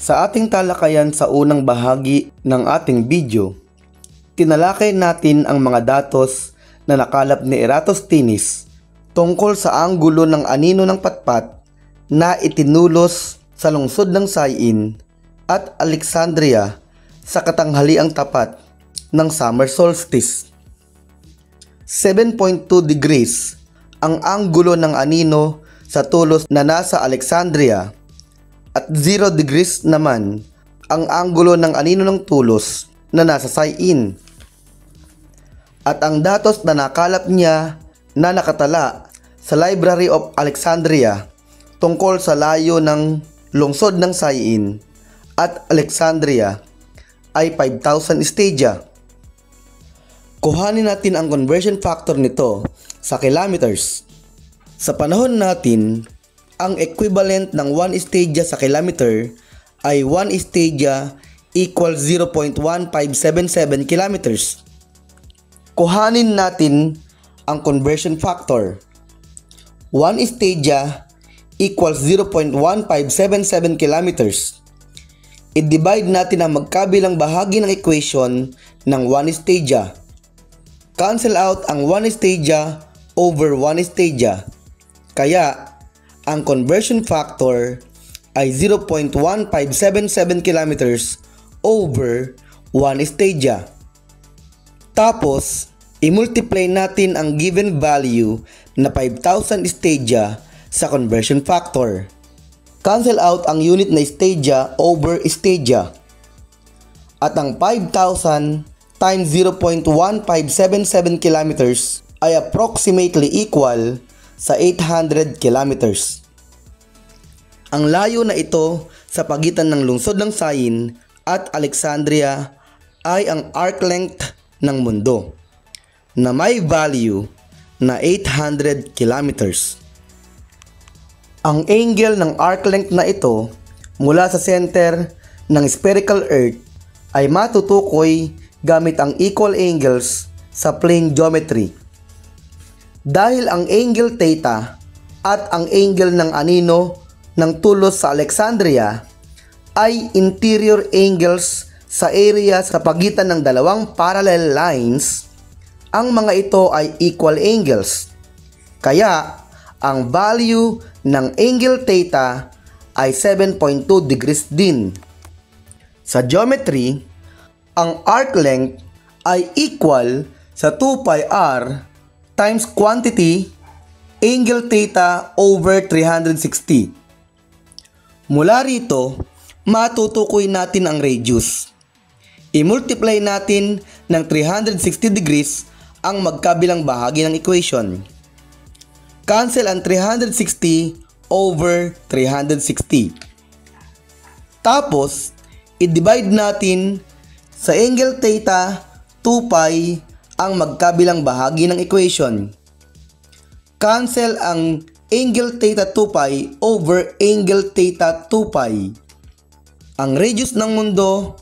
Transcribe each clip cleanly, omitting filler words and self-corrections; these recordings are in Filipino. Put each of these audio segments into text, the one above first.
Sa ating talakayan sa unang bahagi ng ating video, tinalakay natin ang mga datos na nakalap ni Eratosthenes tungkol sa anggulo ng anino ng patpat na itinulos sa lungsod ng Syene at Alexandria sa katanghaliang tapat ng summer solstice. 7.2 degrees ang anggulo ng anino sa tulos na nasa Alexandria at 0 degrees naman ang anggulo ng anino ng tulos na nasa Syene. At ang datos na nakalap niya na nakatala sa Library of Alexandria tungkol sa layo ng lungsod ng Syene at Alexandria ay 5,000 stadia. Kuhanin natin ang conversion factor nito sa kilometers. Sa panahon natin, ang equivalent ng 1 stadia sa kilometer ay 1 stadia equals 0.1577 kilometers. Kuhanin natin ang conversion factor. 1 stadia equals 0.1577 kilometers. I-divide natin ang magkabilang bahagi ng equation ng 1 stadia. Cancel out ang 1 stadia over 1 stadia. Kaya, ang conversion factor ay 0.1577 kilometers over 1 stadia. Tapos, i-multiply natin ang given value na 5,000 stadia sa conversion factor. Cancel out ang unit na stadia over stadia. At ang 5,000 times 0.1577 kilometers ay approximately equal sa 800 kilometers. Ang layo na ito sa pagitan ng lungsod ng Syene at Alexandria ay ang arc length ng mundo na may value na 800 kilometers. Ang angle ng arc length na ito mula sa center ng spherical Earth ay matutukoy gamit ang equal angles sa plane geometry. Dahil ang angle theta at ang angle ng anino ng tulos sa Alexandria ay interior angles sa area sa pagitan ng dalawang parallel lines, ang mga ito ay equal angles. Kaya, ang value ng angle theta ay 7.2 degrees din. Sa geometry, ang arc length ay equal sa 2 pi r times quantity angle theta over 360. Mula rito, matutukoy natin ang radius. I-multiply natin ng 360 degrees ang magkabilang bahagi ng equation. Cancel ang 360 over 360. Tapos, i-divide natin sa angle theta 2 pi ang magkabilang bahagi ng equation. Cancel ang angle theta 2 pi over angle theta 2 pi. Ang radius ng mundo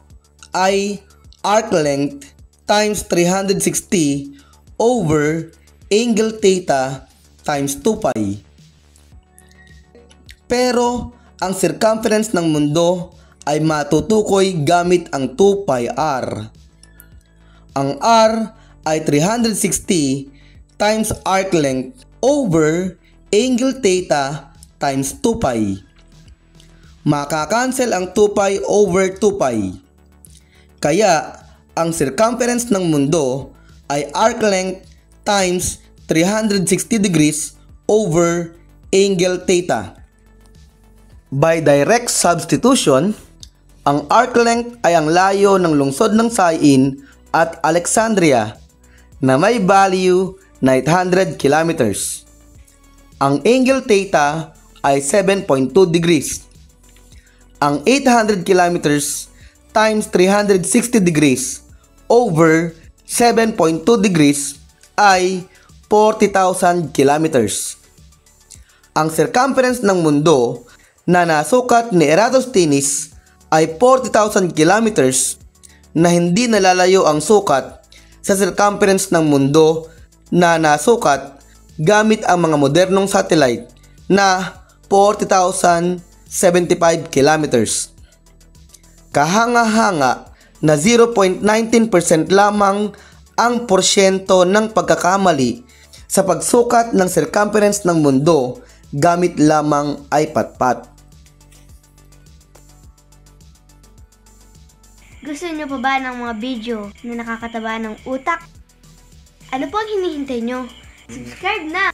ay arc length times 360 over angle theta times 2 pi. Pero ang circumference ng mundo ay matutukoy gamit ang 2 pi r. Ang r ay 360 times arc length over angle theta times 2 pi. Makakancel ang 2 pi over 2 pi. Kaya, ang circumference ng mundo ay arc length times 360 degrees over angle theta. By direct substitution, ang arc length ay ang layo ng lungsod ng Syene at Alexandria na may value na 800 kilometers. Ang angle theta ay 7.2 degrees. Ang 800 kilometers times 360 degrees over 7.2 degrees ay 40,000 kilometers. Ang circumference ng mundo na nasukat ni Eratosthenes ay 40,000 kilometers na hindi nalalayo ang sukat sa circumference ng mundo na nasukat gamit ang mga modernong satellite na 40,075 kilometers. Kahanga-hanga na 0.19% lamang ang porsyento ng pagkakamali sa pagsukat ng circumference ng mundo gamit lamang ay patpat. Gusto niyo pa ba ng mga video na nakakataba ng utak? Ano po ang hinihintay nyo? Subscribe na